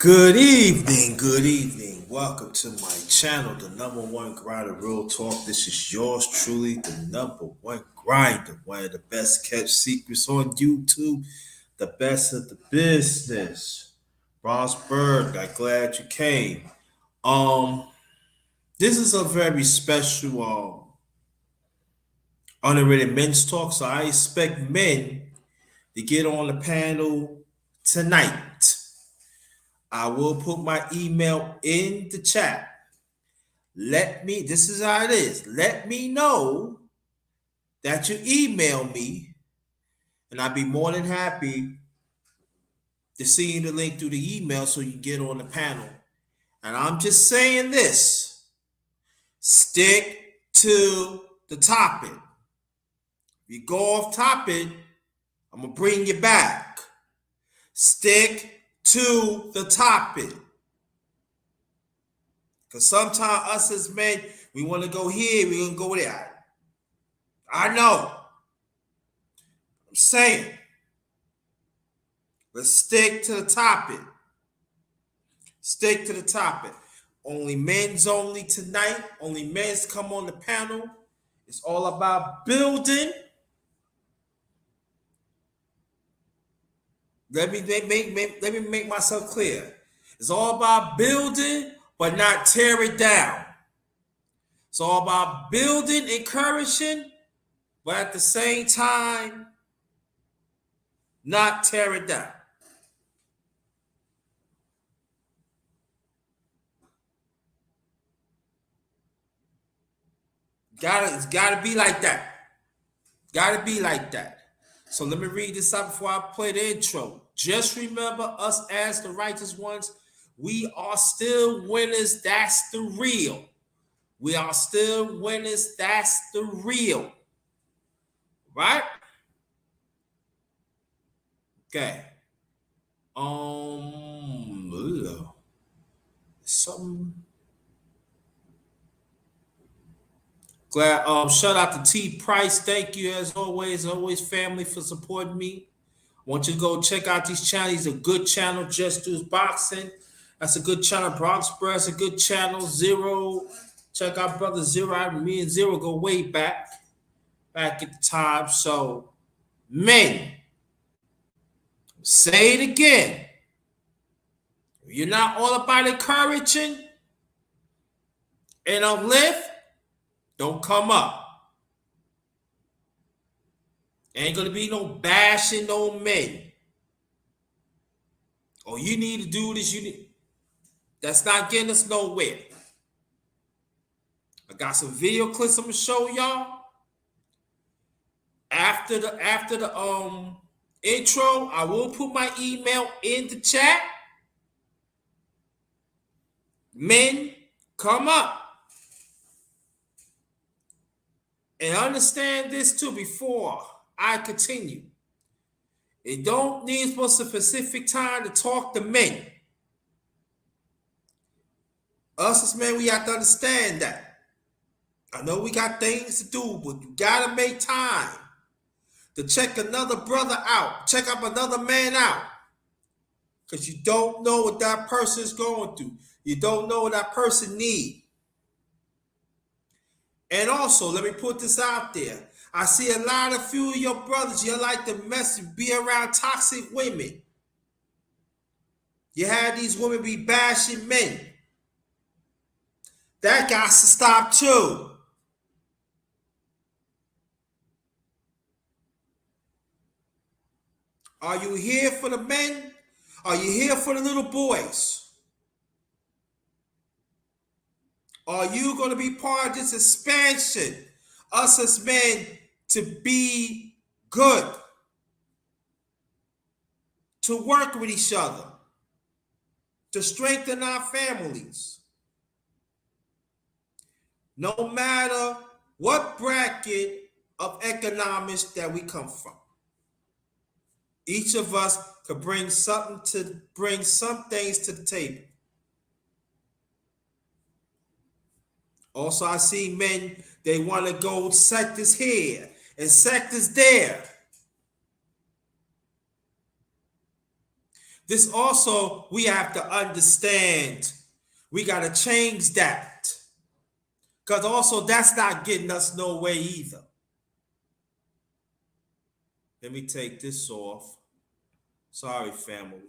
Good evening, good evening. Welcome to my channel, the number one grinder, Real Talk. This is yours truly, the number one grinder, one of the best kept secrets on YouTube, the best of the business. Ross Berg, I'm glad you came. Um, this is a very special underrated men's talk, so I expect men to get on the panel tonight. I will put my email in the chat. This is how it is. Let me know that you email me, and I'd be more than happy to see you the link through the email so you get on the panel. And I'm just saying this, stick to the topic. If you go off topic, I'm going to bring you back. Stick to the topic. Because sometimes us as men, we want to go here, we want to go there. I know. I'm saying, let's stick to the topic. Stick to the topic. Only men's only tonight. Only men's come on the panel. It's all about building. Let me make myself clear. It's all about building, but not tear it down. It's all about building, encouraging, but at the same time, not tear it down. It's gotta be like that. Gotta be like that. So let me read this out before I play the intro. Just remember us as the righteous ones. We are still winners. That's the real. We are still winners. That's the real. Right? Okay. Something. Glad. Shout out to T Price. Thank you as always, family, for supporting me. I want you to go check out these channels. He's a good channel. Just Do's Boxing. That's a good channel. Bronx Breast, a good channel. Zero. Check out Brother Zero. Me and Zero go way back at the time. So, men, say it again. If you're not all about encouraging and uplift, don't come up. Ain't gonna be no bashing no men. Oh, you need to do this. That's not getting us nowhere. I got some video clips I'm gonna show y'all. After the intro, I will put my email in the chat. Men, come up. And understand this too before I continue. It don't need for a specific time to talk to men. Us as men, we have to understand that. I know we got things to do, but you gotta make time to check another brother out, check up another man out. Because you don't know what that person is going through. You don't know what that person needs. And also, let me put this out there. I see a lot of few of your brothers, you like to be around toxic women. You had these women be bashing men. That got to stop too. Are you here for the men? Are you here for the little boys? Are you going to be part of this expansion? Us as men to be good, to work with each other, to strengthen our families. No matter what bracket of economics that we come from. Each of us could bring some things to the table. Also, I see men, they want to go sectors here and sectors there. This also, we have to understand. We got to change that. Because also, that's not getting us nowhere either. Let me take this off. Sorry, family.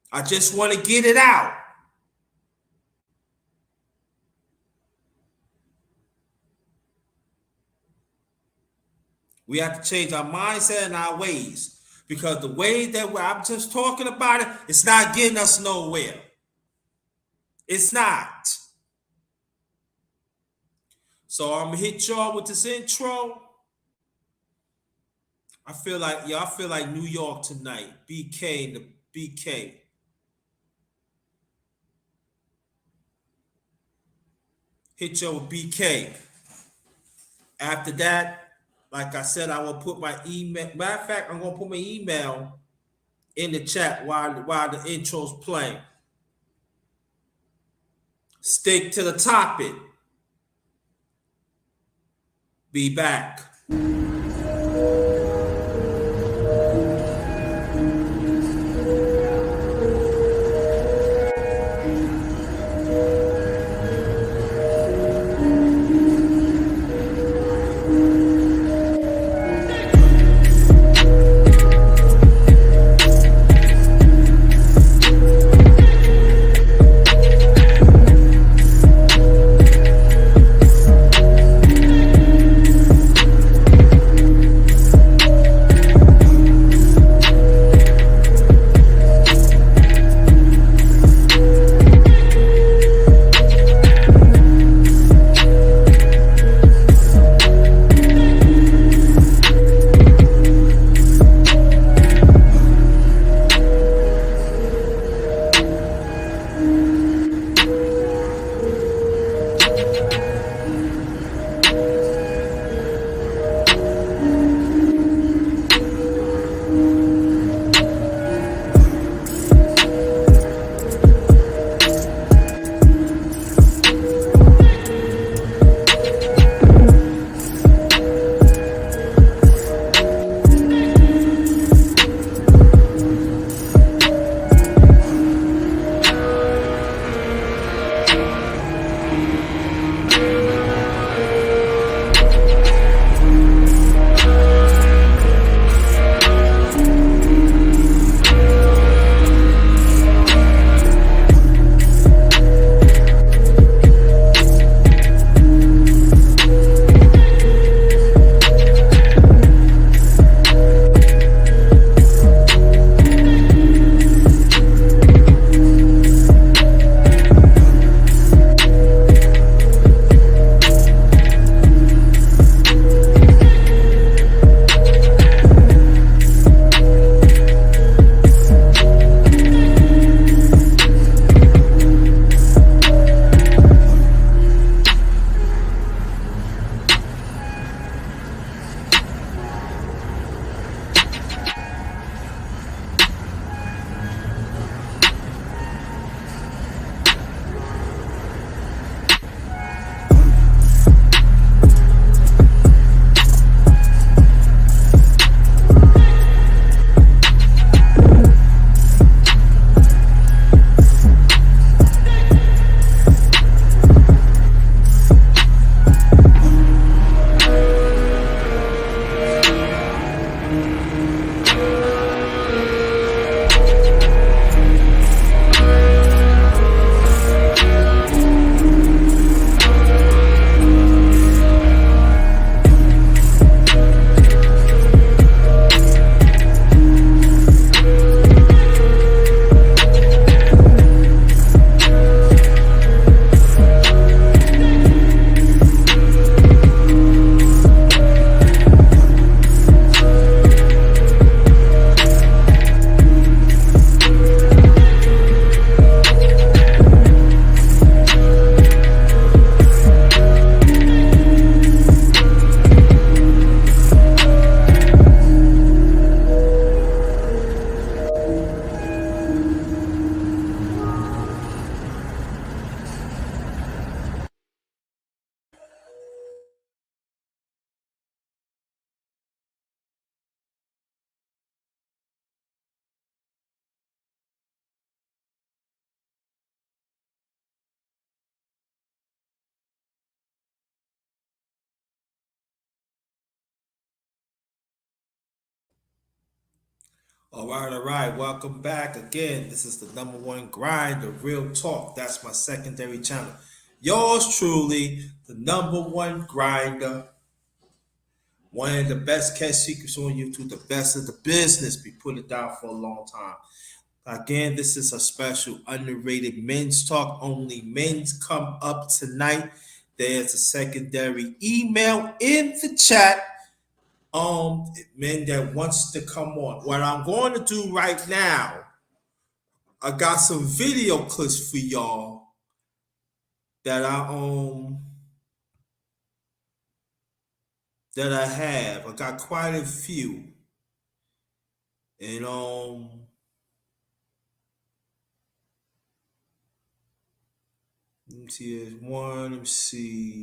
I just want to get it out. We have to change our mindset and our ways. Because the way that I'm just talking about it, it's not getting us nowhere. It's not. So I'm gonna hit y'all with this intro. I feel like New York tonight. BK, the BK. Hit y'all with BK. After that, like I said, I will put my email. Matter of fact, I'm gonna put my email in the chat while the intro's playing. Stick to the topic. Be back. All right. Welcome back again. This is the number one grind, the real talk. That's my secondary channel. Yours truly, the number one grinder, one of the best kept secrets on YouTube, the best of the business. Be putting it down for a long time. Again, this is a special underrated men's talk. Only men's come up tonight. There's a secondary email in the chat. Men that wants to come on. What I'm going to do right now, I got some video clips for y'all that I have. I got quite a few. And let me see, there's one. Let me see.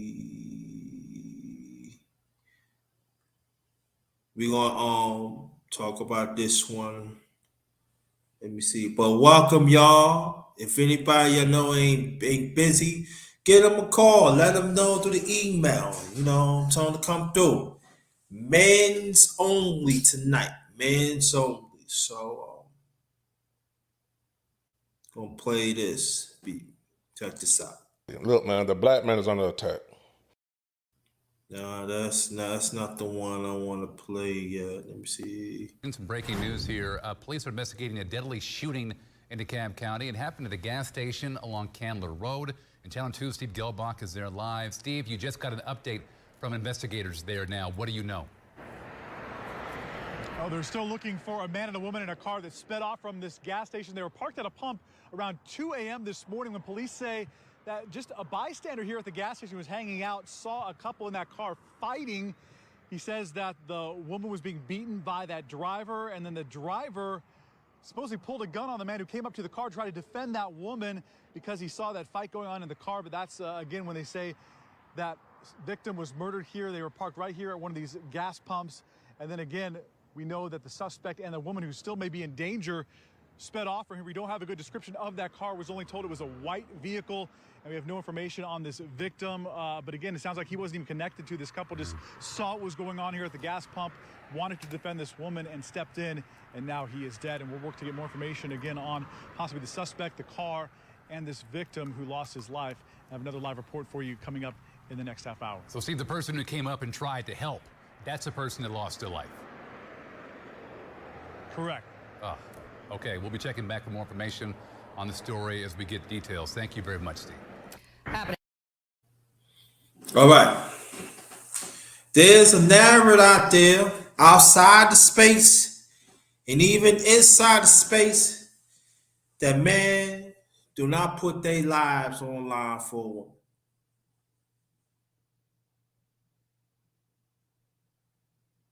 We're gonna talk about this one. Let me see. But welcome y'all. If anybody you know ain't busy, get them a call. Let them know through the email. Tell them to come through. Men's only tonight. Men's only. So gonna play this beat. Check this out. Look, man, the black man is under attack. No, that's not the one I want to play yet. Let me see. Some breaking news here. Police are investigating a deadly shooting in DeKalb County. It happened at a gas station along Candler Road. In Channel 2, Steve Gelbach is there live. Steve, you just got an update from investigators there now. What do you know? Oh, they're still looking for a man and a woman in a car that sped off from this gas station. They were parked at a pump around 2 a.m. this morning when police say that just a bystander here at the gas station was hanging out, saw a couple in that car fighting. He says that the woman was being beaten by that driver, and then the driver supposedly pulled a gun on the man who came up to the car to try to defend that woman because he saw that fight going on in the car. But that's, again, when they say that victim was murdered here. They were parked right here at one of these gas pumps. And then again, we know that the suspect and the woman who still may be in danger sped off from here. We don't have a good description of that car. Was only told it was a white vehicle, and we have no information on this victim. But again, it sounds like he wasn't even connected to this couple, just saw what was going on here at the gas pump, wanted to defend this woman and stepped in, and now he is dead. And we'll work to get more information again on possibly the suspect, the car, and this victim who lost his life. I have another live report for you coming up in the next half hour. So, Steve, the person who came up and tried to help, that's the person that lost their life. Correct. Okay, we'll be checking back for more information on the story as we get details. Thank you very much, Steve. All right. There's a narrative out there outside the space and even inside the space that men do not put their lives online for a woman.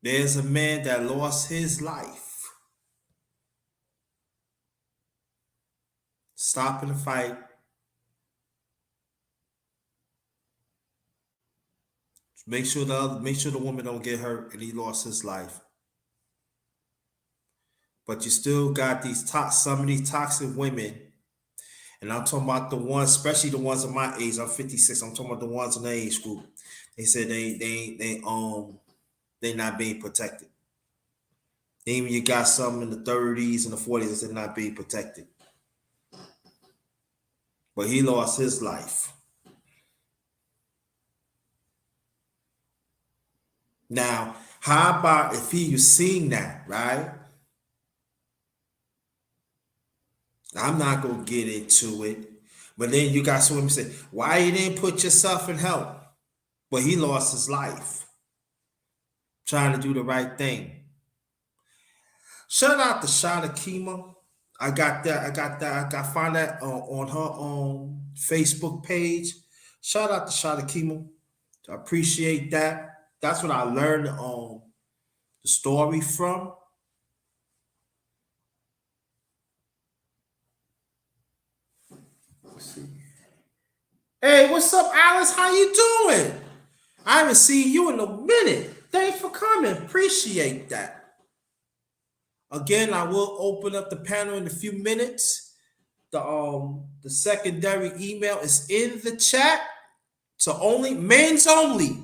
There's a man that lost his life stopping the fight. Make sure the woman don't get hurt, and he lost his life. But you still got some of these toxic women, and I'm talking about the ones, especially the ones of my age. I'm 56. I'm talking about the ones in the age group. They said they not being protected. Even you got some in the 30s and the 40s that not being protected. But he lost his life. Now, how about if he was seeing that, right? I'm not going to get into it. But then you got some women say, why you didn't put yourself in help? But he lost his life trying to do the right thing. Shout out to Shada Kima. I got find that on her Facebook page. Shout out to Shada Kima. I appreciate that. That's what I learned the story from. Let's see. Hey, what's up, Alice? How you doing? I haven't seen you in a minute. Thanks for coming. Appreciate that. Again, I will open up the panel in a few minutes. The secondary email is in the chat. So men's only.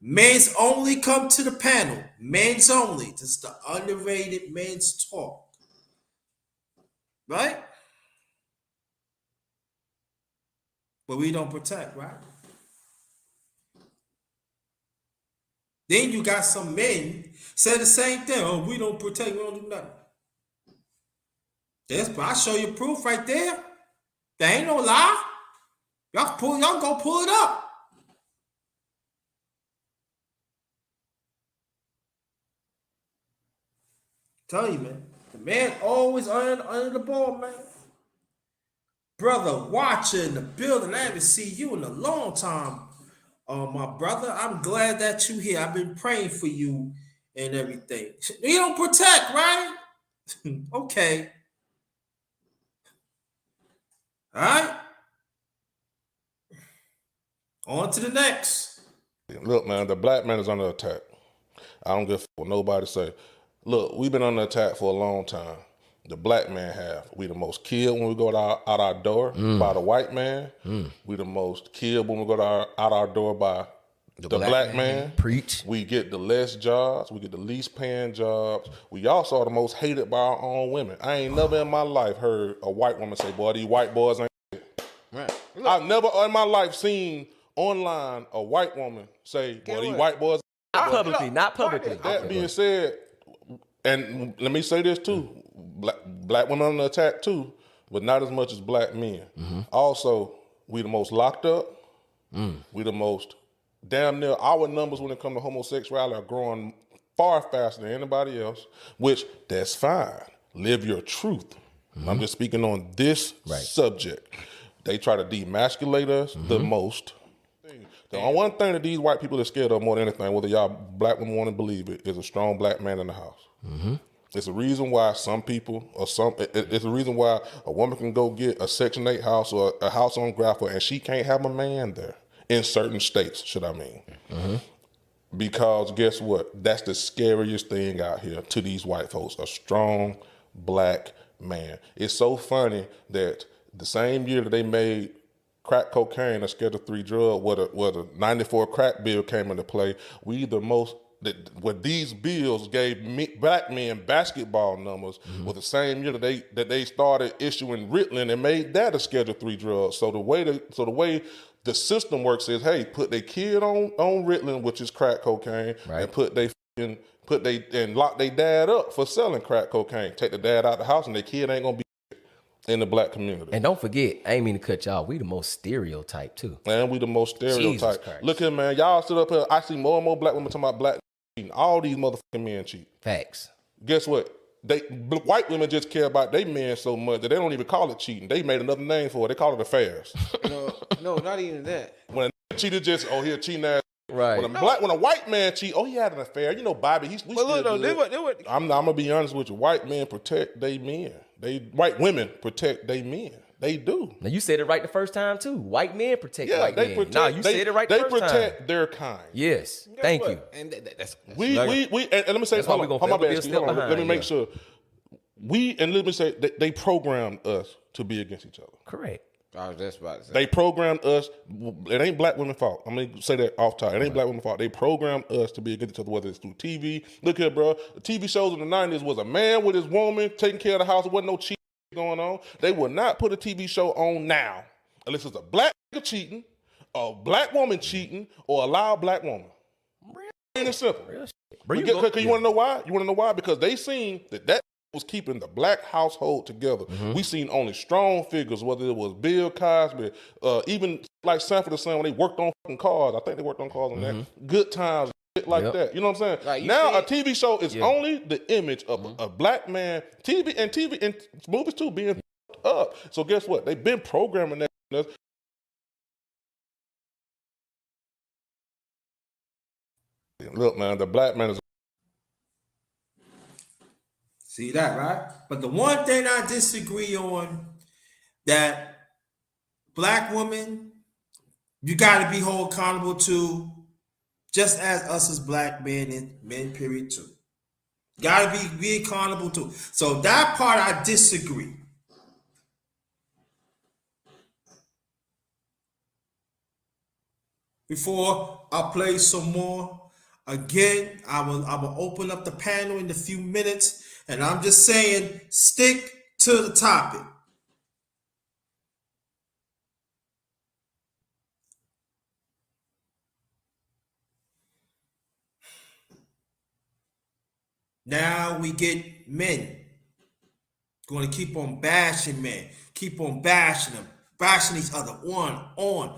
Men's only come to the panel. Men's only. This is the underrated men's talk. Right? But we don't protect, right? Then you got some men say the same thing. Oh, we don't protect, we don't do nothing. I'll show you proof right there. There ain't no lie. Y'all go pull it up. Tell you, man. The man always under the ball, man. Brother, watcher in the building. I haven't seen you in a long time. My brother, I'm glad that you here. I've been praying for you and everything. You don't protect, right? Okay. All right. On to the next. Look, man, the black man is under attack. I don't give a fuck what nobody say. Look, we've been under attack for a long time. The black man have. We the most killed when we go out our door by the white man. We the most killed when we go out our door by the black man. Preach. We get the less jobs. We get the least paying jobs. We also are the most hated by our own women. I ain't never in my life heard a white woman say, boy, these white boys ain't shit. Right. I've never in my life seen online a white woman say, boy, these white boys Not publicly. Not publicly. that being said, and let me say this too, black women under attack too, but not as much as black men. Also, we the most locked up. We the most, damn near, our numbers when it comes to homosexuality are growing far faster than anybody else, which that's fine. Live your truth. I'm just speaking on this subject. They try to demasculate us the most. The only one thing that these white people are scared of more than anything, whether y'all black women want to believe it, is a strong black man in the house. It's a reason why some people, it's a reason why a woman can go get a Section 8 house or a house on Grappa and she can't have a man there in certain states, Because guess what? That's the scariest thing out here to these white folks, a strong black man. It's so funny that the same year that they made crack cocaine a Schedule 3 drug, where the 94 crack bill came into play, we the most, when these bills gave black men basketball numbers, was the same year that they started issuing Ritalin and made that a Schedule 3 drug. So the way the system works is, hey, put their kid on Ritalin, which is crack cocaine, and and lock their dad up for selling crack cocaine. Take the dad out the house, and their kid ain't gonna be in the black community. And don't forget, I ain't mean to cut y'all. We the most stereotype too. And we the most stereotype. Look here, man. Y'all sit up here. I see more and more black women talking about black cheating. All these motherfucking men cheat. Facts. Guess what? White women just care about their men so much that they don't even call it cheating. They made another name for it. They call it affairs. No, not even that. When a cheater just, he a cheating ass. Right. When a white man cheat, he had an affair. You know, Bobby, I'm gonna be honest with you. White men protect their men. White women protect their men. They do. Now you said it right the first time too. White men protect white men. You said it right the first time. They protect their kind. Yes. Thank you. And that's and let me say, let me make sure. Let me say, they programmed us to be against each other. Correct. I was just about to say. They programmed us. It ain't black women's fault. I'm gonna say that off top. It ain't black women's fault. They programmed us to be against each other, whether it's through TV. Look here, bro. The TV shows in the 90s was a man with his woman taking care of the house. There wasn't no cheating going on. They would not put a TV show on now unless it's a black nigga cheating, a black woman cheating, or a loud black woman. Plain and simple. You want to know why? You want to know why? Because they seen that was keeping the black household together. We seen only strong figures, whether it was Bill Cosby, even like Sanford and Son when they worked on fucking cars. I think they worked on cars on that. Good times, shit like that. You know what I'm saying? Like now a TV show is only the image of a black man. TV and movies too being up. So guess what? They've been programming that. Look, man, the black man is. See that, right? But the one thing I disagree on, that black women, you got to be held accountable to, just as us as black men and men, period, too. Got to be accountable to. So that part I disagree. before I play some more. Again, I will open up the panel in a few minutes, and I'm just saying, stick to the topic. Now we get men. Going to keep on bashing men. Keep on bashing them. Bashing each other. On.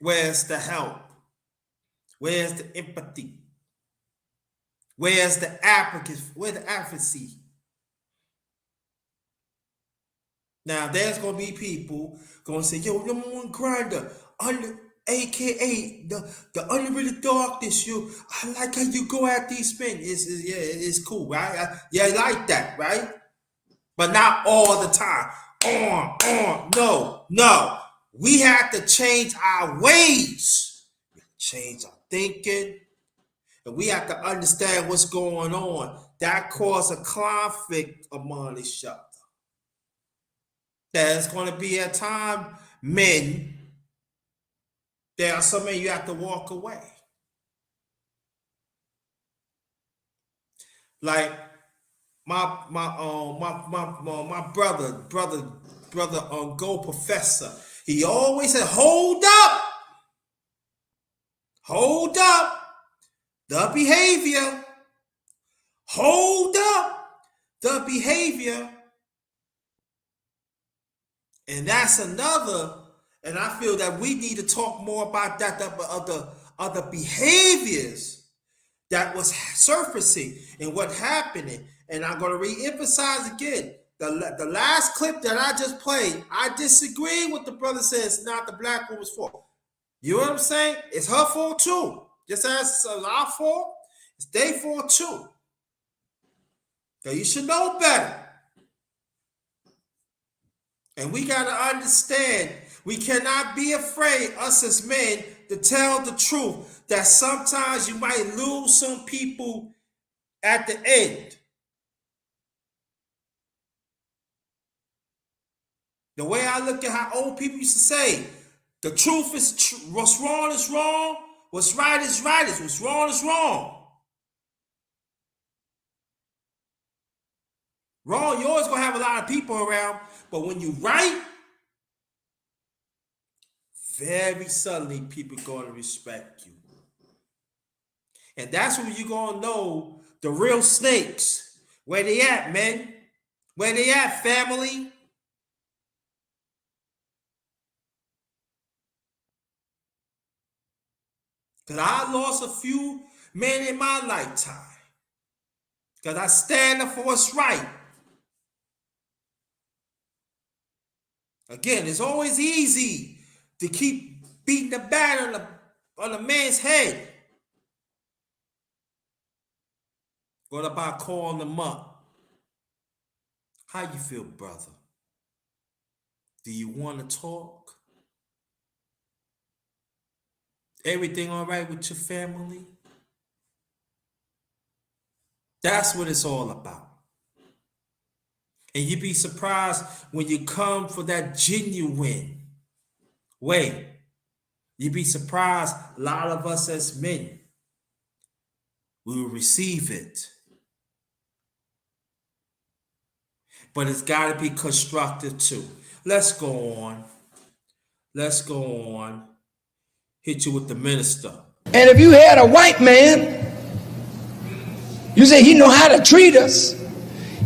Where's the help? Where's the empathy? Where's the advocacy? Where's the advocacy? Now, there's going to be people going to say, yo, number one Grinda, AKA the Underated darkness. I like how you go at these men. It's cool, right? I like that, right? But not all the time. No. We have to change our ways. We have to change our thinking. And we have to understand what's going on. That causes a conflict among each other. There's going to be a time, men, there are some men you have to walk away. Like my brother, Go Professor. He always said, hold up the behavior. Hold up the behavior. And that's another, and I feel that we need to talk more about that, other behaviors that was surfacing and what happening. And I'm going to re-emphasize again, the last clip that I just played, I disagree with the brother says it's not the black woman's fault. You know what I'm saying? It's her fault too. Just as it's our fault, it's their fault too. So you should know better. And we got to understand, we cannot be afraid, us as men, to tell the truth that sometimes you might lose some people at the end. The way I look at how old people used to say, the truth is what's wrong is wrong, what's right is right, what's wrong is wrong. Wrong, you're always going to have a lot of people around, but when you right, very suddenly people are going to respect you. And that's when you're going to know the real snakes. Where they at, man? Where they at, family? Because I lost a few men in my lifetime. Because I stand up for what's right. Again, it's always easy to keep beating the bat on a man's head. What about calling them up? How you feel, brother? Do you want to talk? Everything all right with your family? That's what it's all about. And you'd be surprised when you come for that genuine way. You'd be surprised, a lot of us as men, we will receive it. But it's got to be constructive too. Let's go on. Hit you with the minister. And if you had a white man, you say he know how to treat us.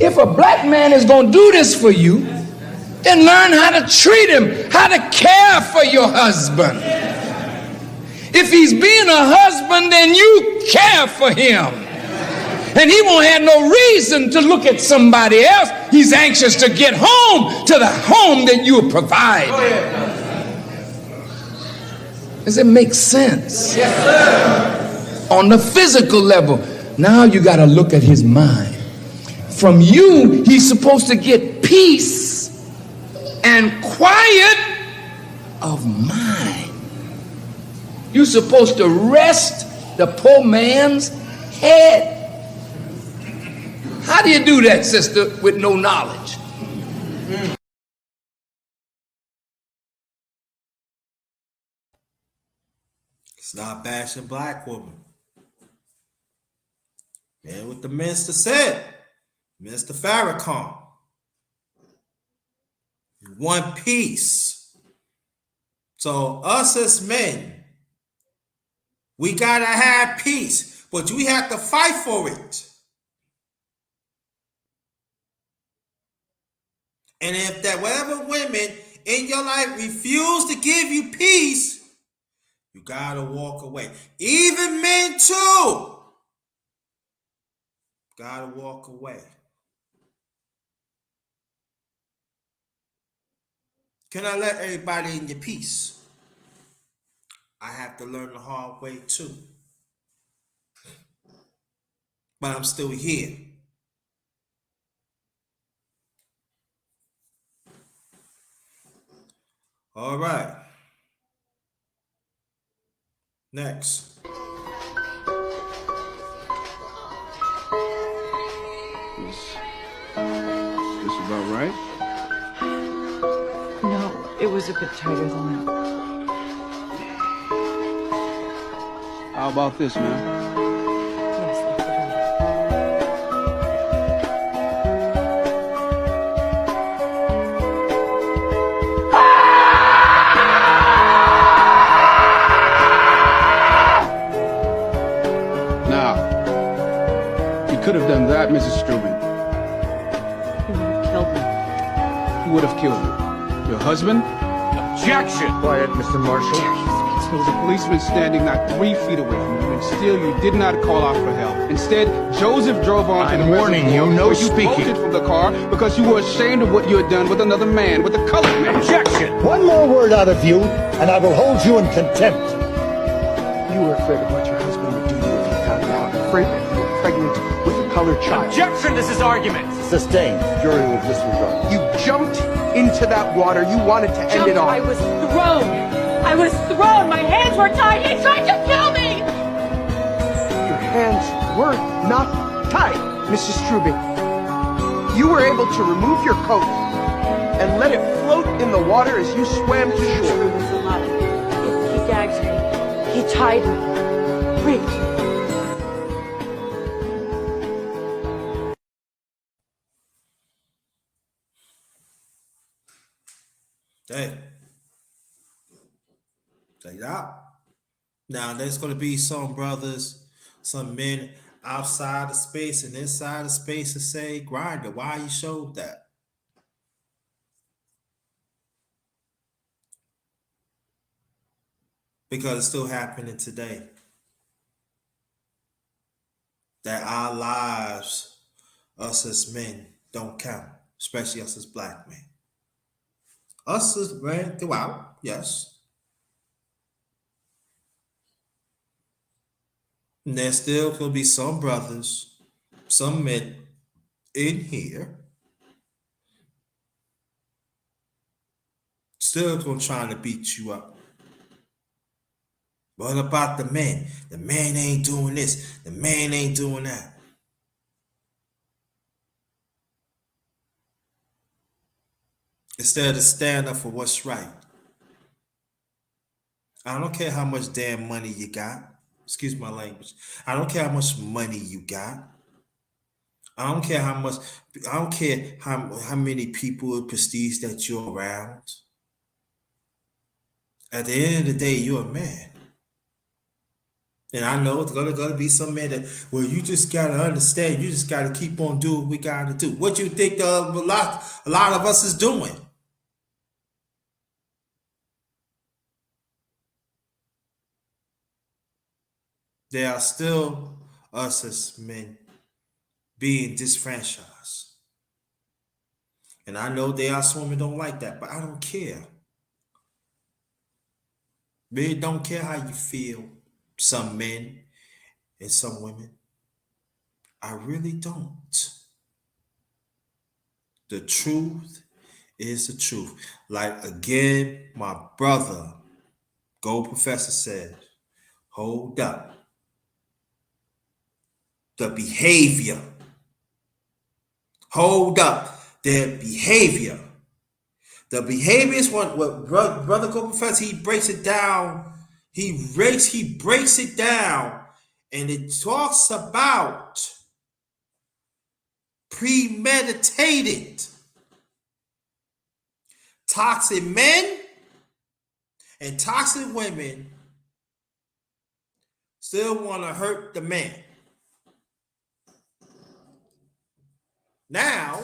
If a black man is going to do this for you, then learn how to treat him, how to care for your husband. If he's being a husband, then you care for him. And he won't have no reason to look at somebody else. He's anxious to get home to the home that you provide. Does it make sense? Yes, sir. On the physical level, now you got to look at his mind. From you, he's supposed to get peace and quiet of mind. You're supposed to rest the poor man's head. How do you do that, sister, with no knowledge? It's not bashing black women. And what the minister said, Minister Farrakhan, one piece. So us as men, we gotta have peace, but we have to fight for it. And if that whatever women in your life refuse to give you peace, you gotta walk away. Even men too. Gotta walk away. Can I let everybody in your peace? I have to learn the hard way too. But I'm still here. All right. Next. Is this about right? No, it was a bit tighter than that. How about this, man? Yes, that's about Now, you could have done that, Mrs. Strubing. it. He would have killed me. Who would have killed you? Your husband? Objection! Quiet, Mr. Marshall. There was a policeman standing not 3 feet away from you, and still you did not call out for help. Instead, Joseph drove on to the I'm warning reservoir you, no where you speaking. bolted from the car because you were ashamed of what you had done with another man, with a colored man. Objection! One more word out of you, and I will hold you in contempt. You were afraid of what your husband would do to you if he found out. Afraid that you were pregnant with a colored child. Objection! This is argument. Sustained. Jury will disregard. You jumped into that water. You wanted to end it all. I was thrown. I was thrown. My hands were tied. He tried to kill me. Your hands were not tied, Mrs. Strubing. You were able to remove your coat and let it float in the water as you swam to He shore. was alive. He gagged me. He tied me. Raped me. Hey. Check it out. Now, there's going to be some brothers, some men outside of space and inside of space to say, Grinda, why you showed that? Because it's still happening today. That our lives, us as men, don't count, especially us as black men. Us as men throughout, yes. And there's still going to be some brothers, some men in here still going to try to beat you up. What about the men? The man ain't doing this. The man ain't doing that. Instead of stand up for what's right. I don't care how much damn money you got. Excuse my language. I don't care how much money you got. I don't care how many people with prestige that you're around. At the end of the day, you're a man. And I know it's gonna be some men that, well, you just gotta understand, you just gotta keep on doing what we gotta do. What you think a lot of us is doing? There are still us as men being disfranchised. And I know there are some women don't like that, but I don't care. Men don't care how you feel, some men and some women. I really don't. The truth is the truth. Like again, my brother, Gold Professor said, hold up. The behavior. Hold up. Their behavior. The behavior is what Brother Gold Professor, he breaks it down. He breaks it down, and it talks about premeditated. Toxic men and toxic women still want to hurt the man. Now,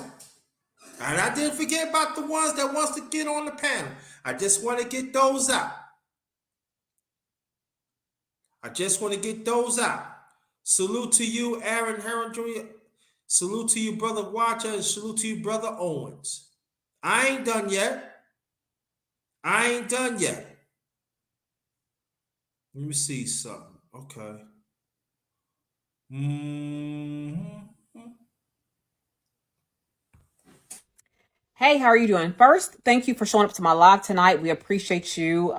and I didn't forget about the ones that wants to get on the panel. I just want to get those out. Salute to you, Aaron Heron Jr. Salute to you, Brother Watcher, and salute to you, Brother Owens. I ain't done yet. Let me see something. Okay. Hey, how are you doing? First, thank you for showing up to my live tonight. We appreciate you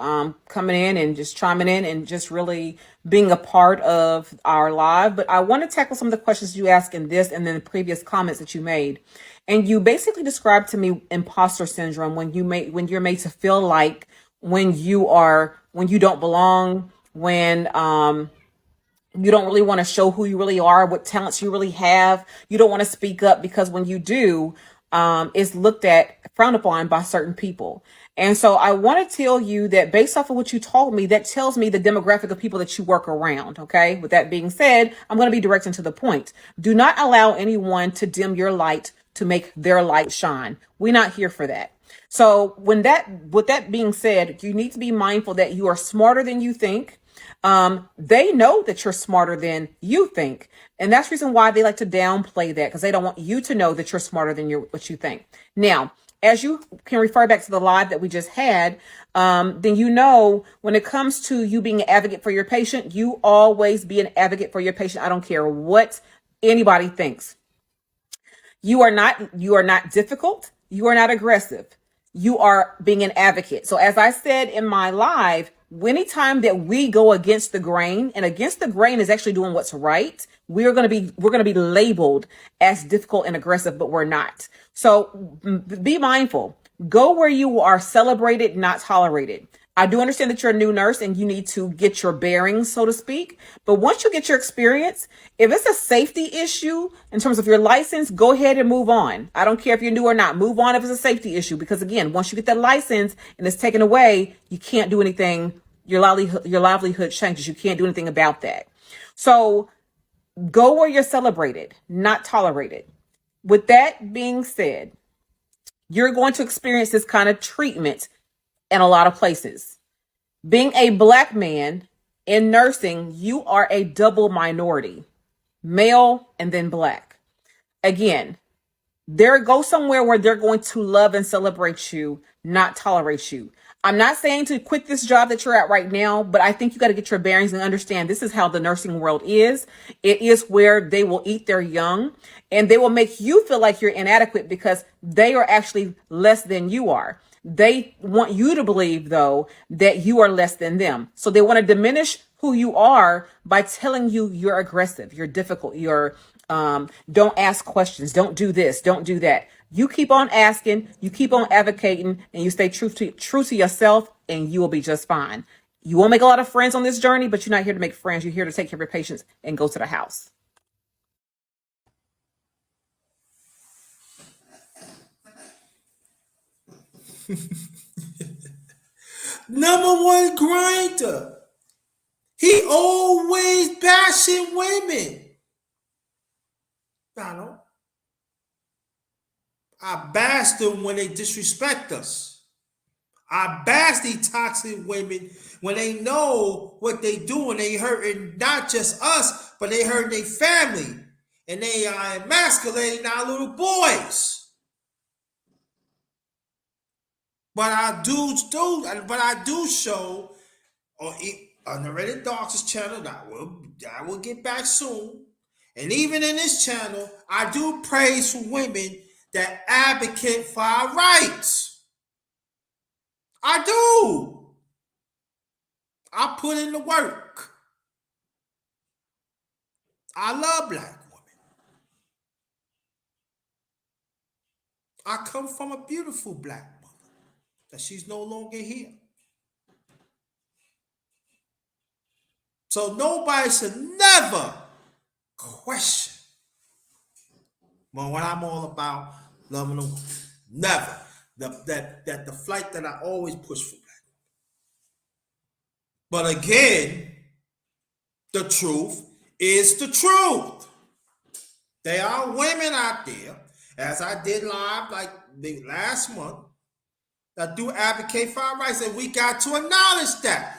coming in and just chiming in and just really being a part of our live. But I want to tackle some of the questions you asked in this and then the previous comments that you made. And you basically described to me imposter syndrome when you're made to feel like when you don't belong, when you don't really want to show who you really are, what talents you really have. You don't want to speak up because when you do, it's looked at, frowned upon by certain people. And so I want to tell you that based off of what you told me, that tells me the demographic of people that you work around. Okay. With that being said, I'm going to be direct and to the point. Do not allow anyone to dim your light to make their light shine. We're not here for that. So with that being said, you need to be mindful that you are smarter than you think. They know that you're smarter than you think. And that's the reason why they like to downplay that, because they don't want you to know that you're smarter than what you think. Now, as you can refer back to the live that we just had, then you know when it comes to you being an advocate for your patient, you always be an advocate for your patient. I don't care what anybody thinks. You are not difficult. You are not aggressive. You are being an advocate. So as I said in my live, anytime that we go against the grain, and against the grain is actually doing what's right, we're going to be labeled as difficult and aggressive, but we're not. So be mindful. Go where you are celebrated, not tolerated. I do understand that you're a new nurse and you need to get your bearings, so to speak. But once you get your experience, if it's a safety issue in terms of your license, go ahead and move on. I don't care if you're new or not. Move on if it's a safety issue, because again, once you get that license and it's taken away, you can't do anything. Your livelihood changes. You can't do anything about that. So go where you're celebrated, not tolerated. With that being said, you're going to experience this kind of treatment in a lot of places. Being a Black man in nursing, you are a double minority, male and then Black. Again, go somewhere where they're going to love and celebrate you, not tolerate you. I'm not saying to quit this job that you're at right now, but I think you got to get your bearings and understand this is how the nursing world is. It is where they will eat their young and they will make you feel like you're inadequate because they are actually less than you are. They want you to believe, though, that you are less than them. So they want to diminish who you are by telling you you're aggressive, you're difficult, don't ask questions, don't do this, don't do that. You keep on asking, you keep on advocating, and you stay true to yourself, and you will be just fine. You won't make a lot of friends on this journey, but you're not here to make friends. You're here to take care of your patients and go to the house. Number one Grinda. He always bashing women. Donald. I bash them when they disrespect us. I bash these toxic women when they know what they doing. They hurting not just us, but they hurting their family. And they are emasculating our little boys. But I do show on Underated Doctors channel that I will get back soon. And even in this channel, I do praise for women that advocate for our rights. I do. I put in the work. I love Black women. I come from a beautiful Black mother that she's no longer here. So nobody should never question. Well, what I'm all about, loving them, never. The flight that I always push for black. But again, the truth is the truth. There are women out there, as I did live like the last month, that do advocate for our rights, and we got to acknowledge that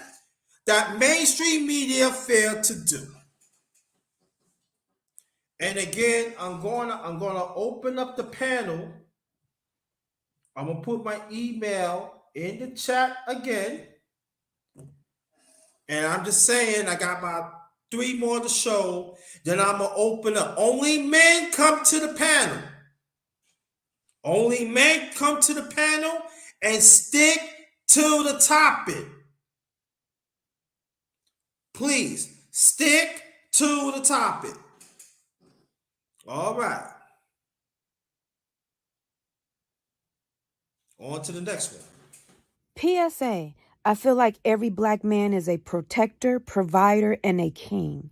mainstream media failed to do. And again, I'm gonna open up the panel. I'm gonna put my email in the chat again. And I'm just saying, I got about 3 more to show. Then I'm gonna open up. Only men come to the panel. Only men come to the panel and stick to the topic. Please stick to the topic. All right. On to the next one. PSA, I feel like every black man is a protector, provider, and a king.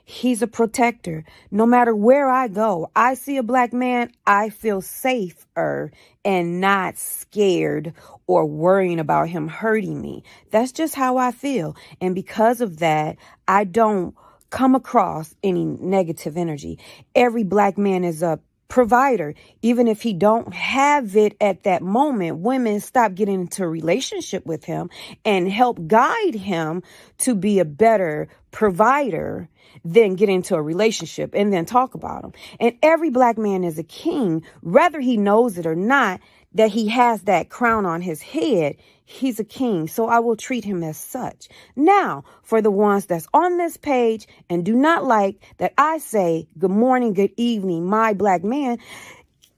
He's a protector. No matter where I go, I see a black man, I feel safer and not scared or worrying about him hurting me. That's just how I feel. And because of that, I don't come across any negative energy. Every black man is a provider. Even if he don't have it at that moment, women stop getting into a relationship with him and help guide him to be a better provider, then get into a relationship and then talk about him. And every black man is a king, whether he knows it or not, that he has that crown on his head. He's a king, so I will treat him as such. Now, for the ones that's on this page and do not like that I say good morning, good evening, my black man,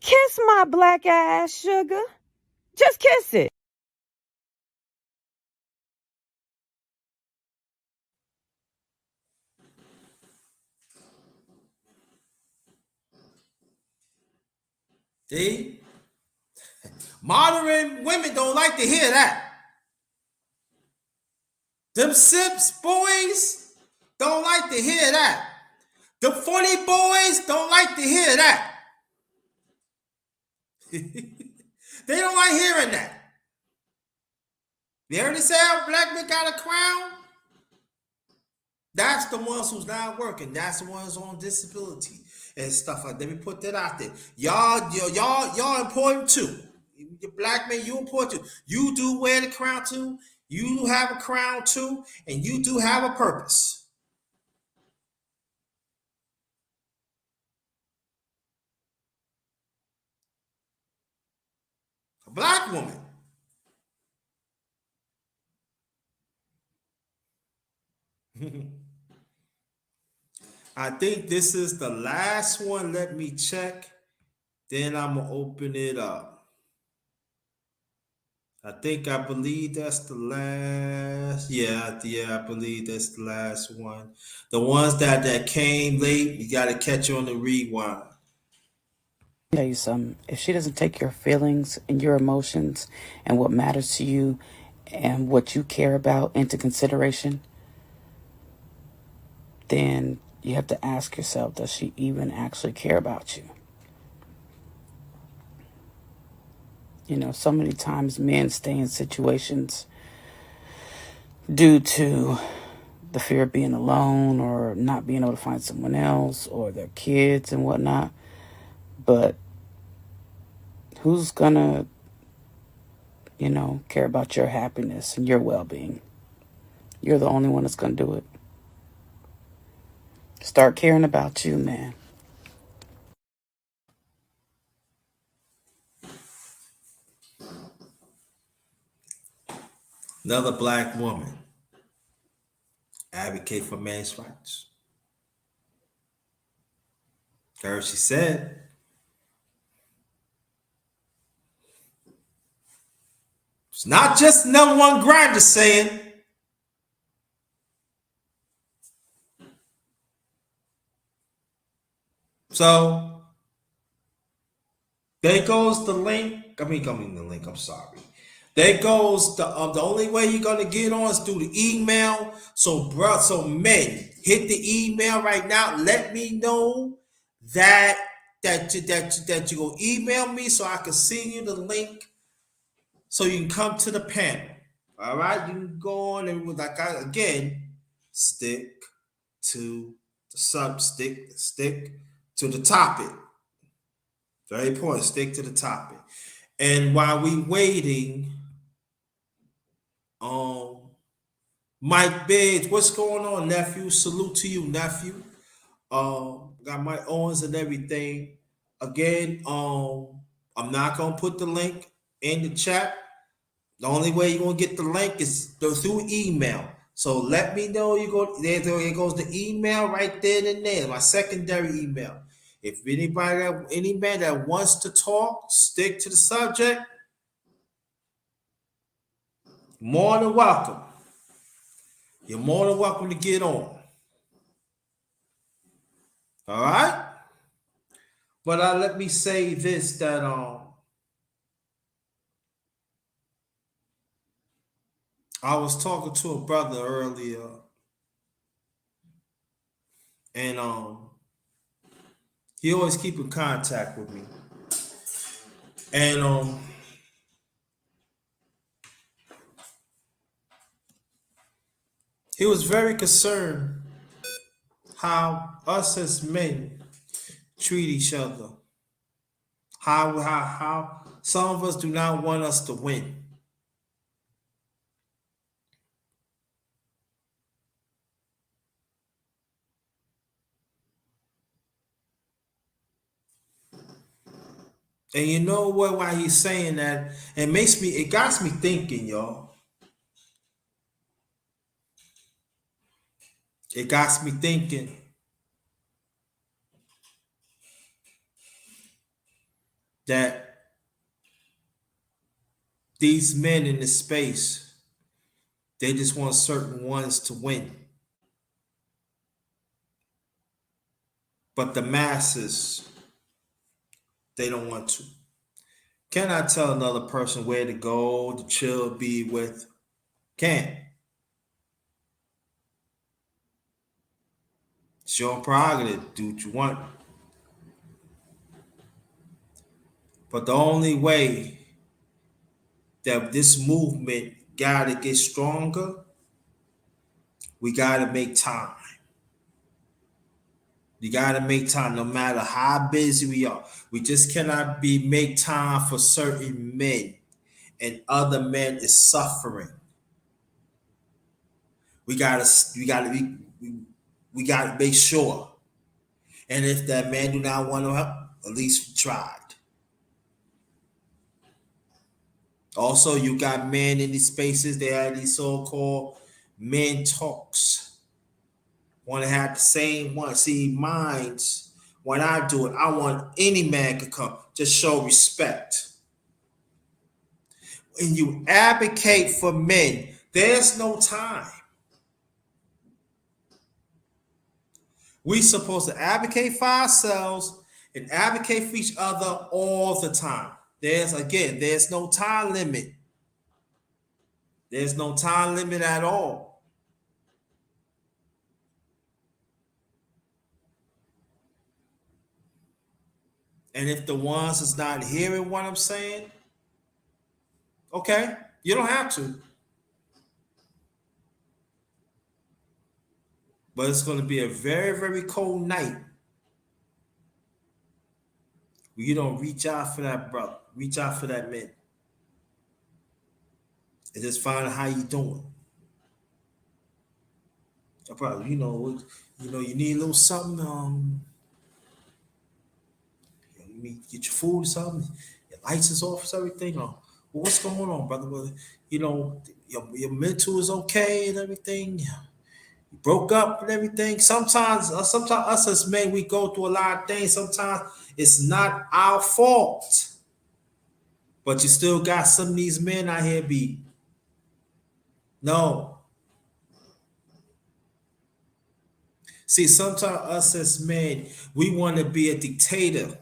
kiss my black ass, sugar. Just kiss it. See? Modern women don't like to hear that. Them sips boys don't like to hear that. The funny boys don't like to hear that. They don't like hearing that. You heard it say black men got a crown? That's the ones who's not working. That's the ones on disability and stuff like that. Let me put that out there. Y'all important too. The black man, you important too. You do wear the crown too. You do have a crown too, and you do have a purpose. A black woman. I think this is the last one. Let me check. Then I'm going to open it up. I believe that's the last. Yeah, I believe that's the last one. The ones that came late, you got to catch on the rewind. Tell you something. If she doesn't take your feelings and your emotions and what matters to you and what you care about into consideration, then you have to ask yourself, does she even actually care about you? You know, so many times men stay in situations due to the fear of being alone or not being able to find someone else or their kids and whatnot. But who's gonna, care about your happiness and your well-being? You're the only one that's gonna do it. Start caring about you, man. Another black woman advocate for men's rights. Heard she said, it's not just number one Grinda saying. So there goes the link. The link. I'm sorry. There goes the only way you're gonna get on is through the email. So, men, hit the email right now. Let me know that you gonna email me so I can send you the link so you can come to the panel. All right, you can go on and again, stick to the stick to the topic. Very important. Stick to the topic. And while we waiting, Mike Biggs, what's going on, nephew? Salute to you, nephew. Got Mike Owens and everything. Again, I'm not gonna put the link in the chat. The only way you're gonna get the link is through email. So let me know you go there. There goes the email right there and there. My secondary email. If any man that wants to talk, stick to the subject. More than welcome. You're more than welcome to get on. All right. But let me say this that I was talking to a brother earlier, and he always keep in contact with me, and he was very concerned how us as men treat each other. How some of us do not want us to win. And you know what? Why he's saying that? It got me thinking, y'all. It got me thinking that these men in this space, they just want certain ones to win. But the masses, they don't want to. Can I tell another person where to go, to chill, be with? Can't. It's your prerogative. Do what you want. But the only way that this movement got to get stronger, we got to make time. You got to make time no matter how busy we are. We just cannot make time for certain men and other men is suffering. We got to make sure. And if that man do not want to help, at least we tried. Also, you got men in these spaces. They have these so-called men talks. Want to have the same one. See, minds, when I do it, I want any man to come. Just show respect. When you advocate for men, there's no time. We supposed to advocate for ourselves and advocate for each other all the time. There's no time limit. There's no time limit at all. And if the ones that's not hearing what I'm saying, okay, you don't have to. But it's going to be a very, very cold night. You don't reach out for that brother. Reach out for that man. And just find out how you doing. I probably, you need a little something. You get your food or something. Your lights is off, everything. Well, what's going on, brother? Well, your mental is okay and everything. You broke up and everything. Sometimes us as men, we go through a lot of things. Sometimes it's not our fault. But you still got some of these men out here no. See, sometimes us as men, we want to be a dictator.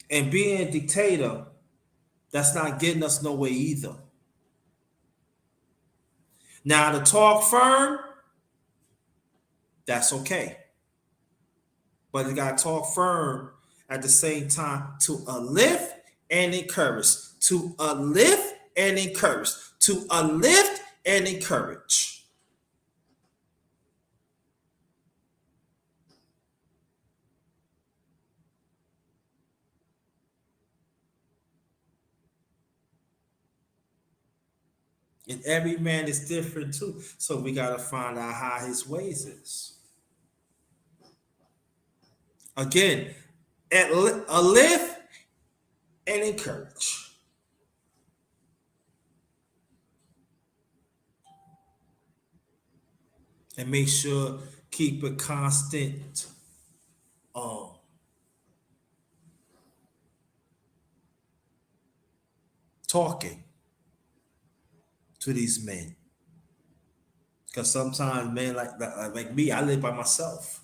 And being a dictator, That's not getting us nowhere either. Now, to talk firm, that's okay. But you got to talk firm at the same time to uplift and encourage. To uplift and encourage. To uplift and encourage. And every man is different too. So we got to find out how his ways is. Again, uplift and encourage. And make sure keep a constant talking to these men. Because sometimes men like me, I live by myself.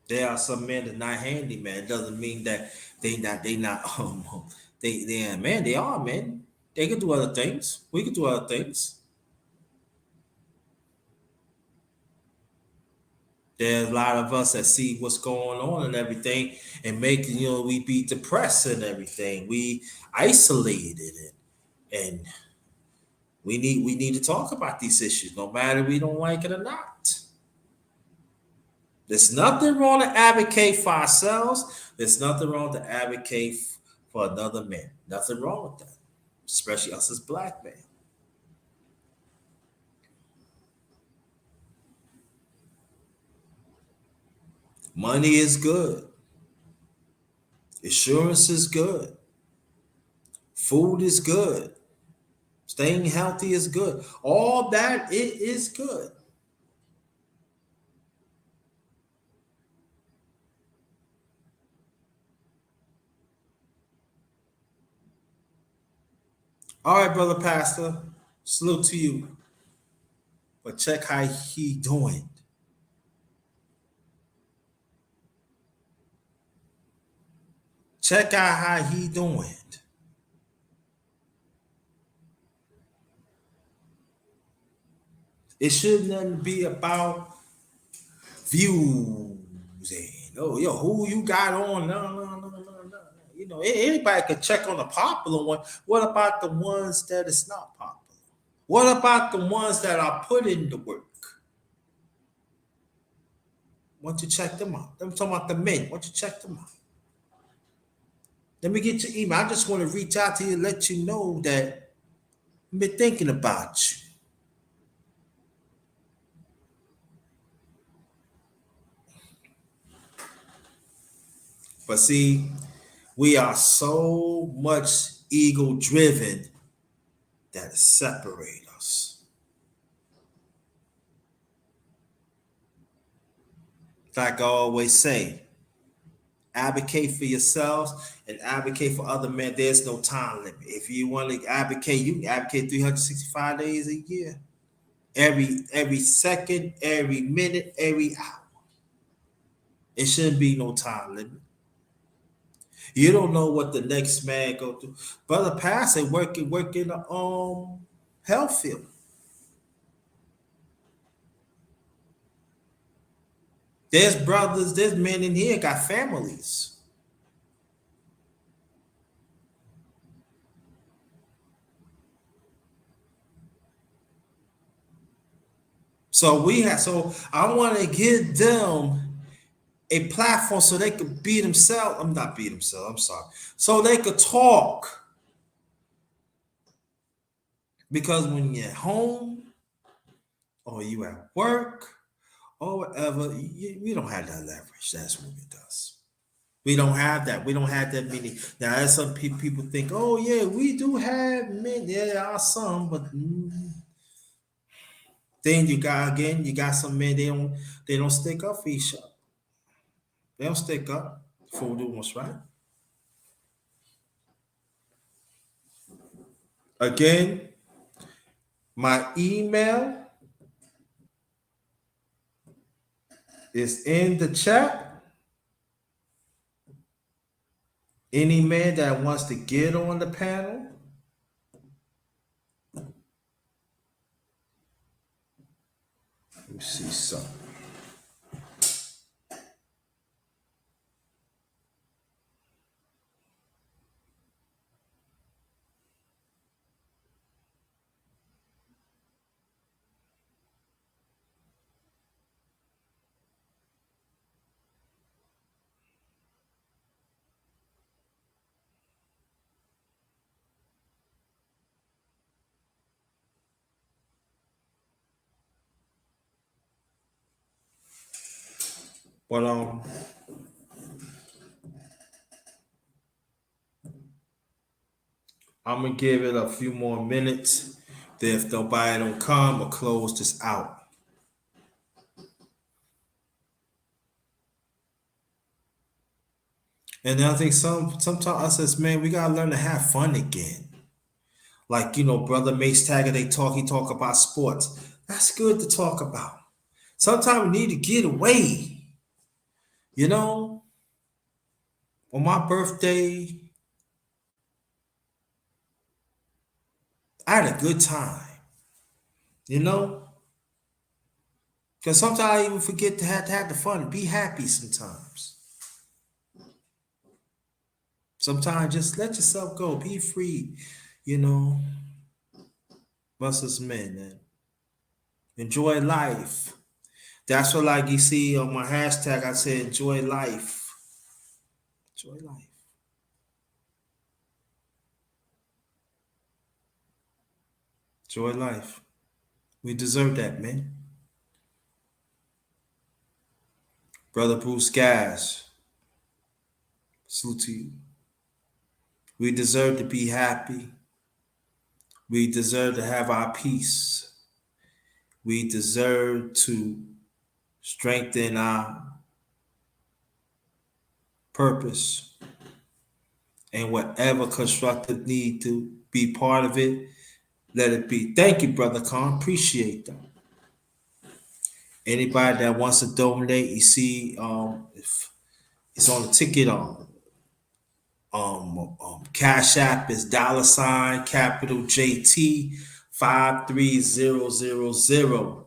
There are some men that are not handy, man. It doesn't mean that they are man. They are men. They can do other things. We can do other things. There's a lot of us that see what's going on and everything, and make we be depressed and everything. We isolated and we need to talk about these issues, no matter we don't like it or not. There's nothing wrong to advocate for ourselves. There's nothing wrong to advocate for another man. Nothing wrong with that, especially us as black men. Money is good. Insurance is good. Food is good. Staying healthy is good. All that it is good. All right, brother pastor, salute to you. But check how he doing. Check out how he doing. It shouldn't be about views and who you got on. No. Anybody could check on the popular one. What about the ones that is not popular? What about the ones that are put in the work? Why don't you check them out? I'm talking about the men. Why don't you check them out? Let me get your email. I just want to reach out to you and let you know that I've been thinking about you. But see, we are so much ego driven that it separates us. Like I always say, advocate for yourselves and advocate for other men. There's no time limit. If you want to advocate, you can advocate 365 days a year. Every second, every minute, every hour. It shouldn't be no time limit. You don't know what the next man go through. Brother Pastor work in the health field. There's brothers, there's men in here got families. So I want to give them a platform so they could be themselves. I'm not be themselves, I'm sorry. So they could talk. Because when you're at home or you at work or whatever, we don't have that leverage. That's what it does. We don't have that. We don't have that many. Now, as some people think, oh yeah, we do have men. Yeah, there are some, but then you got some men. They don't stick up for each other. They don't stick up for doing what's right. Again, my email is in the chat. Any man that wants to get on the panel? Let me see something. But I'm gonna give it a few more minutes. Then if nobody don't come, I'll close this out. And I think sometimes I says, man, we gotta learn to have fun again. Like, Brother Mace Tagger, he talk about sports. That's good to talk about. Sometimes we need to get away. On my birthday, I had a good time. Because sometimes I even forget to have the fun, be happy sometimes. Sometimes just let yourself go, be free, us men, and enjoy life. That's what, like you see on my hashtag, I said enjoy life. Enjoy life. Enjoy life. We deserve that, man. Brother Bruce Gas, salute to you. We deserve to be happy. We deserve to have our peace. We deserve to strengthen our purpose. And whatever constructive need to be part of it, let it be. Thank you, Brother Khan. Appreciate that. Anybody that wants to donate, you see, if it's on the ticket Cash App is $ capital JT 53000.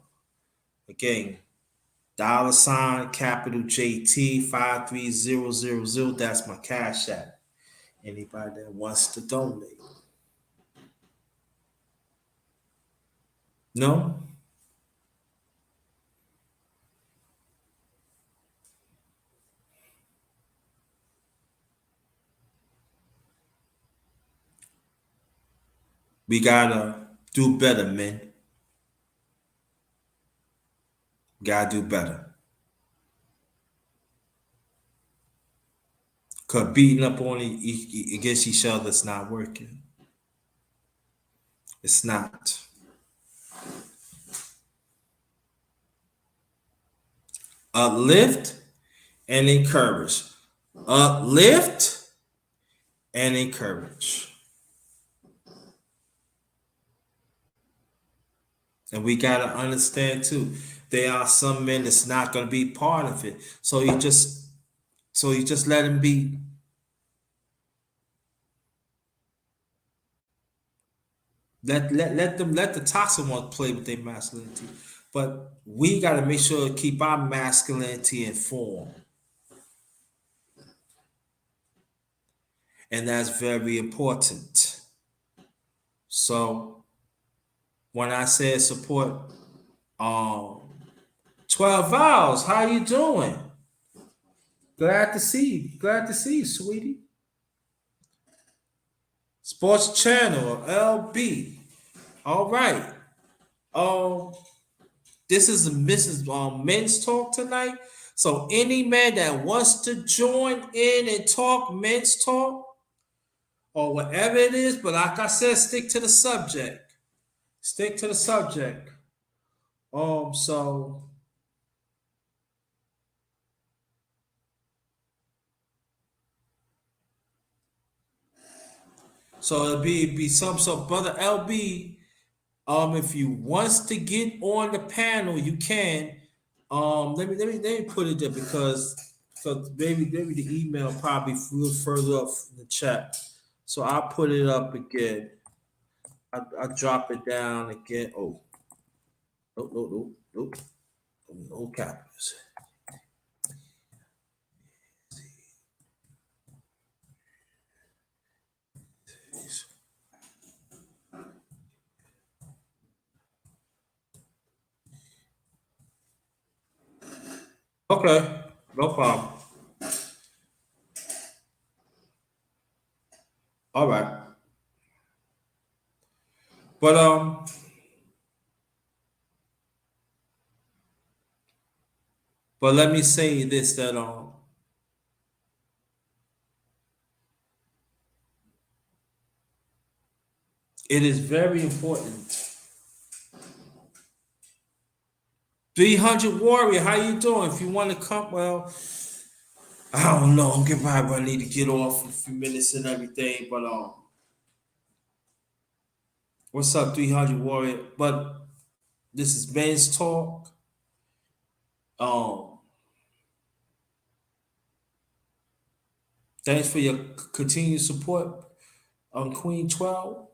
Again, $ capital JT 53000. That's my Cash App. Anybody that wants to donate? No? We gotta do better, men. Gotta do better. Cause beating up on against each other is not working. It's not. Uplift and encourage. Uplift and encourage. And we got to understand too, there are some men that's not going to be part of it. So you just let them be. Let the toxic ones play with their masculinity. But we got to make sure to keep our masculinity informed. And that's very important. So when I said support 12 Vows, how you doing? Glad to see you, sweetie. Sports Channel, LB. All right. This is men's talk tonight. So any man that wants to join in and talk men's talk or whatever it is, but like I said, stick to the subject. Stick to the subject. So it'll be some. So brother LB, if you wants to get on the panel, you can. Let me put it there because So maybe the email probably a little further up in the chat. So I'll put it up again. I drop it down again. Oh, nope. No capitals. Okay, no problem. All right, but but let me say this that it is very important. 300 Warrior, how you doing? If you want to come, well, I don't know. I'm getting right where I need to get off in a few minutes and everything. But what's up, 300 Warrior? But this is Men's Talk. Um, Thanks for your continued support on Queen 12.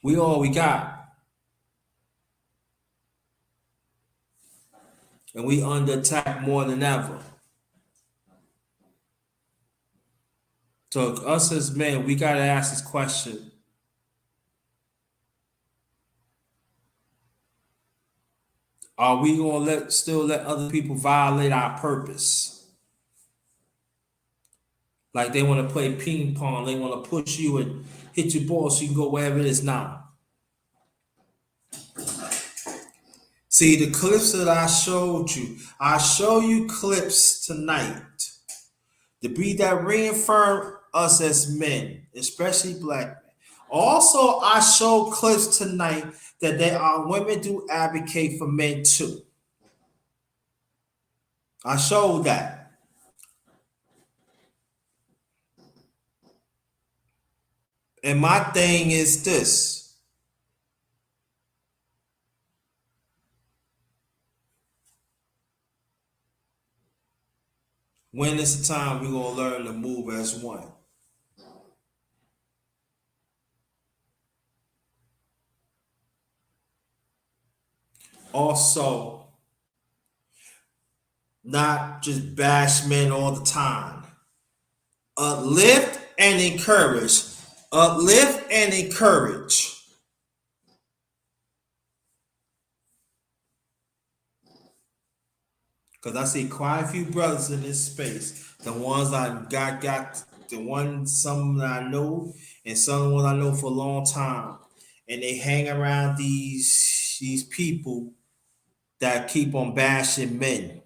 We all we got. And we under attack more than ever. So us as men, we gotta ask this question. Are we gonna still let other people violate our purpose? Like they want to play ping pong, they want to push you and hit your ball so you can go wherever it is now. See the clips that I showed you. I show you clips tonight to be that reaffirm us as men, especially black men. Also, I show clips tonight that there are women do advocate for men too. I showed that. And my thing is this. When is the time we're going to learn to move as one? Also, not just bash men all the time. Uplift and encourage. Uplift and encourage. Because I see quite a few brothers in this space. The ones I got the ones, some that I know, and some ones I know for a long time. And they hang around these people that keep on bashing men.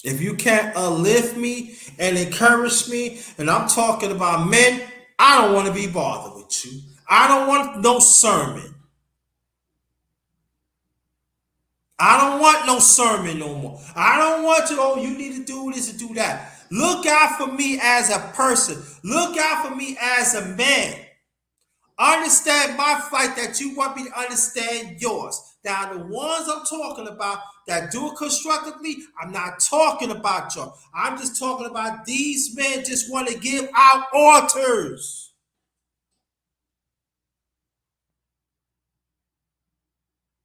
If you can't uplift me and encourage me, and I'm talking about men, I don't want to be bothered with you. I don't want no sermon. I don't want no sermon no more. I don't want you, oh, you need to do this and do that. Look out for me as a person. Look out for me as a man. Understand my fight that you want me to understand yours. Now, the ones I'm talking about that do it constructively, I'm not talking about y'all. I'm just talking about these men just want to give out orders.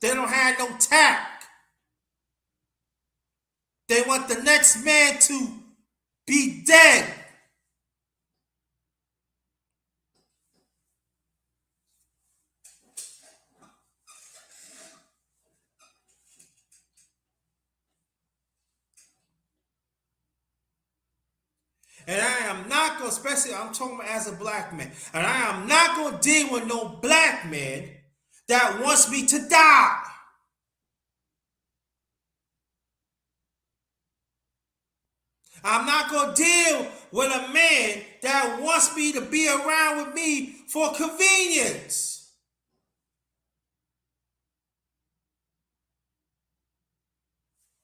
They don't have no tact. They want the next man to be dead. And I am not going to, especially I'm talking about as a black man, and I am not going to deal with no black man that wants me to die. I'm not going to deal with a man that wants me to be around with me for convenience.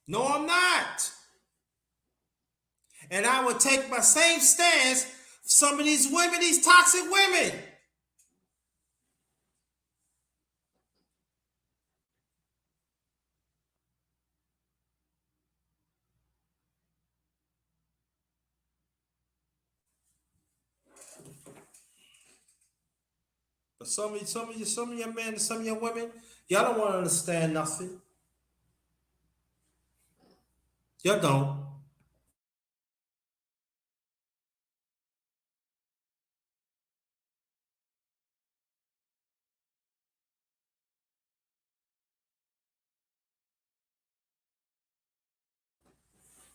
No, I'm not. And I would take my same stance for some of these women, these toxic women. But some of your men, some of your women, y'all don't want to understand nothing. Y'all don't.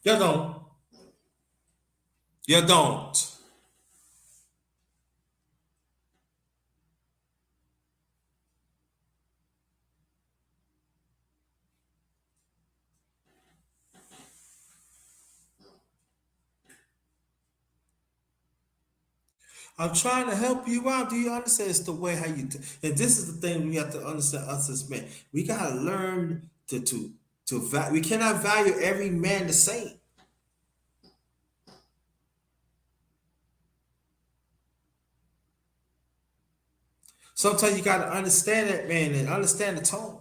Y'all don't. You don't. I'm trying to help you out. Do you understand? It's the way how you and this is the thing we have to understand us as men. We gotta learn to we cannot value every man the same. Sometimes you gotta understand that man and understand the tone.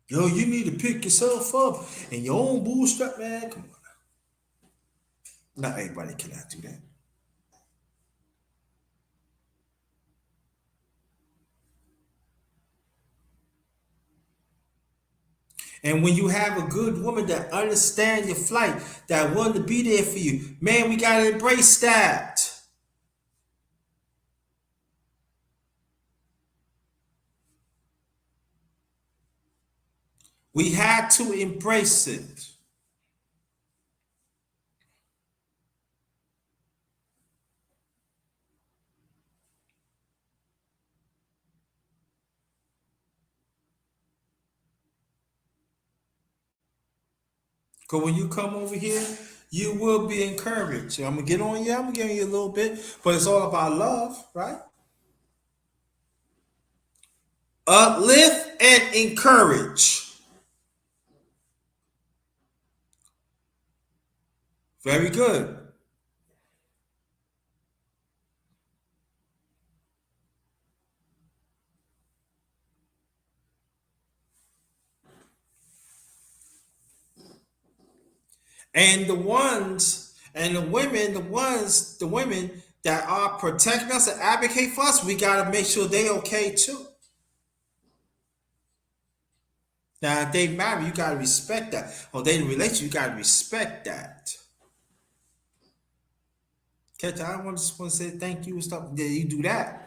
Yo, you need to pick yourself up and your own bootstrap, man. Come on. Not everybody cannot do that. And when you have a good woman that understand your flight, that want to be there for you, man, we gotta embrace that. We had to embrace it. Because when you come over here, you will be encouraged. I'm gonna get on you. I'm gonna give you a little bit, but it's all about love, right? Uplift and encourage. Very good. And the ones and the women that are protecting us and advocate for us, we gotta make sure they okay too. Now, if they marry, you gotta respect that. Or they in a relationship, you gotta respect that. Catch, I just want to say thank you and stuff. Yeah, you do that.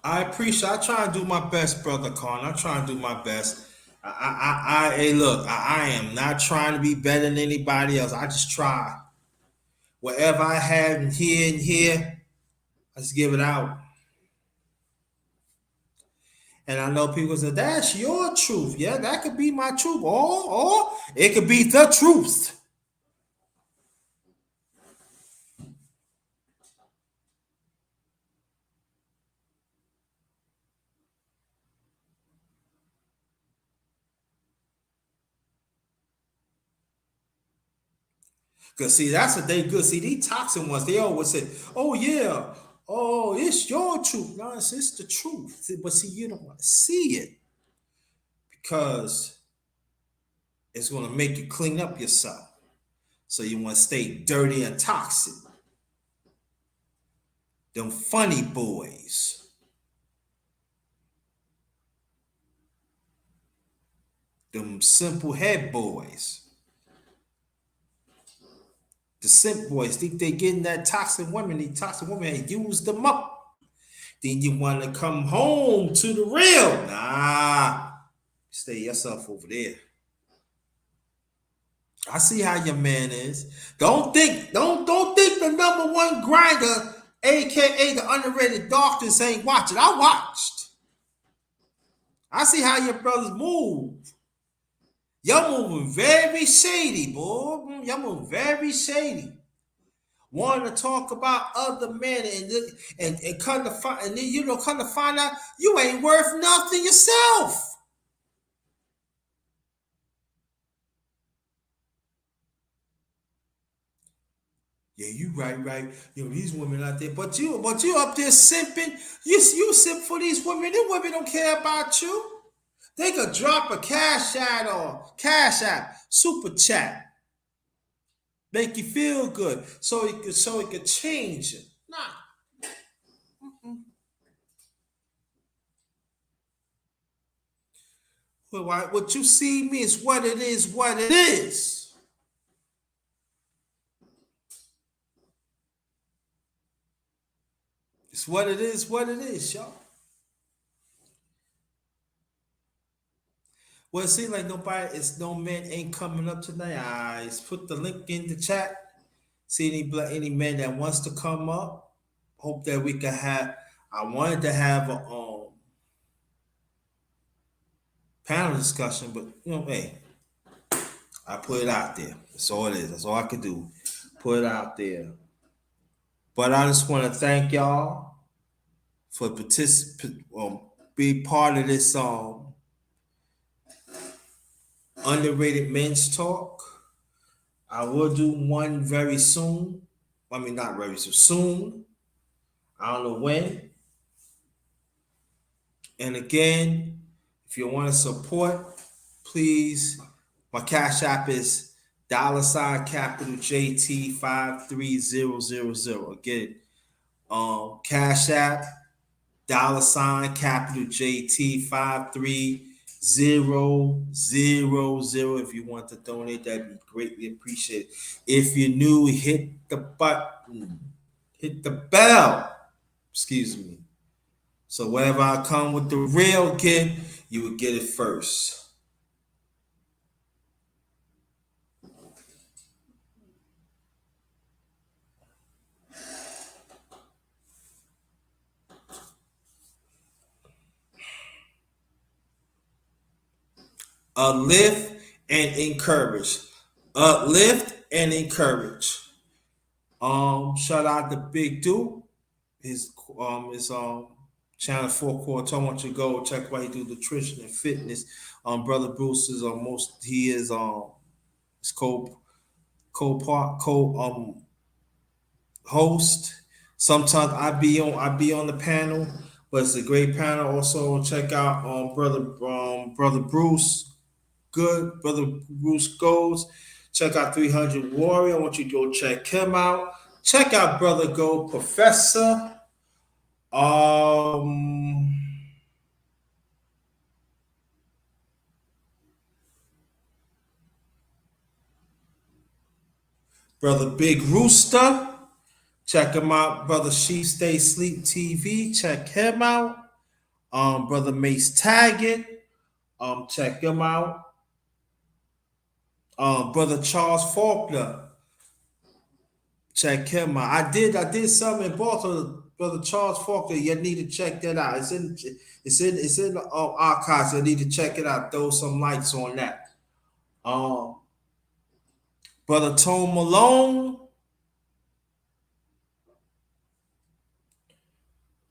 I appreciate. I try and do my best, brother Con. I try and do my best. Hey, look, I am not trying to be better than anybody else. I just try. Whatever I have in here, I just give it out. And I know people say that's your truth. Yeah, that could be my truth, or it could be the truth. Because see, that's what they good. See, these toxic ones, they always say, oh yeah, oh, it's your truth. No, it's the truth. But see, you don't want to see it because it's going to make you clean up yourself. So you want to stay dirty and toxic. Them funny boys. Them simple head boys. The simp boys think they getting that toxic women. The toxic women use them up. Then you want to come home to the real. Nah. Stay yourself over there. I see how your man is. Don't think the number one grinder, aka the underrated doctors, ain't watching. I watched. I see how your brothers move. Y'all moving very shady, boy. Y'all moving very shady. Wanting to talk about other men and come to find and then come to find out you ain't worth nothing yourself. Yeah, you right. These women out there, but you up there simping. You simp for these women. These women don't care about you. They could drop a cash app, super chat, make you feel good, so it could change it. Nah. Well, what you see me is what it is. What it is. It's what it is. What it is, y'all. Well, it seems like no man ain't coming up tonight. I put the link in the chat. See any man that wants to come up. Hope that we can have. I wanted to have a panel discussion, but hey, I put it out there. That's all it is. That's all I can do. Put it out there. But I just want to thank y'all for be part of this underrated men's talk. I will do one very soon. I mean, not very soon. Soon. I don't know when. And again, if you want to support, please. My cash app is $capital JT 53000. Again, cash app $capital JT 53000. If you want to donate, that'd be greatly appreciated. If you're new, hit the button, hit the bell. Excuse me. So whenever I come with the real kid, you will get it first. Uplift and encourage. Uplift and encourage. Shout out to Big Duke. His channel 4 quarter. I want you to go check what he do nutrition and fitness. Brother Bruce is his host. Sometimes I be on the panel, but it's a great panel. Also check out brother Bruce. Good brother Bruce Goes. Check out 300 Warrior. I want you to go check him out. Check out Brother Go Professor. Brother Big Rooster. Check him out. Brother She Stay Sleep TV. Check him out. Brother Mace Taggett. Check him out. Brother Charles Faulkner. Check him out. I did something in Baltimore. Brother Charles Faulkner. You need to check that out. It's in the archives. You need to check it out. Throw some lights on that. Brother Tone Malone.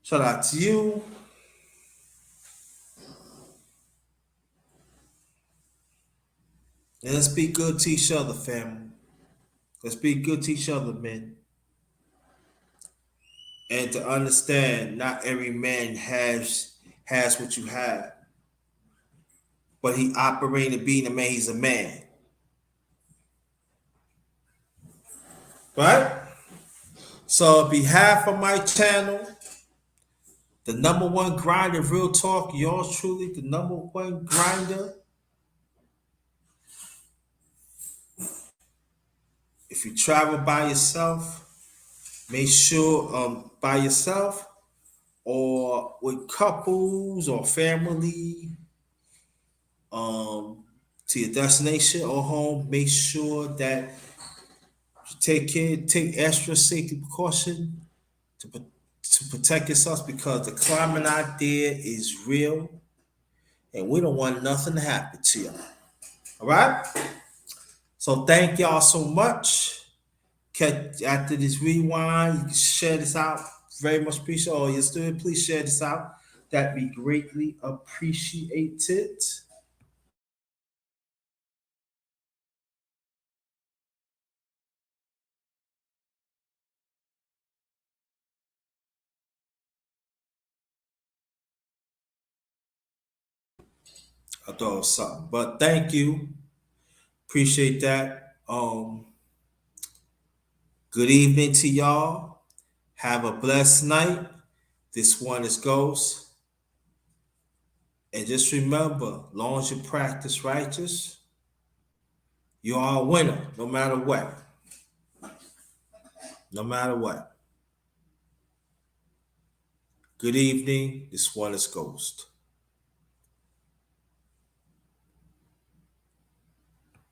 Shout out to you. And let's be good to each other, family. Let's be good to each other, men. And to understand, not every man has what you have. But he operating being a man, he's a man. Right? So on behalf of my channel, the number one grinder, real talk, yours truly, the number one grinder. If you travel by yourself, make sure by yourself or with couples or family, to your destination or home, make sure that you take extra safety precaution to protect yourselves because the climate out there is real and we don't want nothing to happen to y'all. All right? So thank y'all so much. After this rewind, you can share this out. Very much appreciate all your students. Please share this out. That'd be greatly appreciated. I thought it was something. But thank you. Appreciate that. Good evening to y'all. Have a blessed night. This one is Ghost. And just remember, long as you practice righteous, you are a winner, no matter what. No matter what. Good evening. This one is Ghost.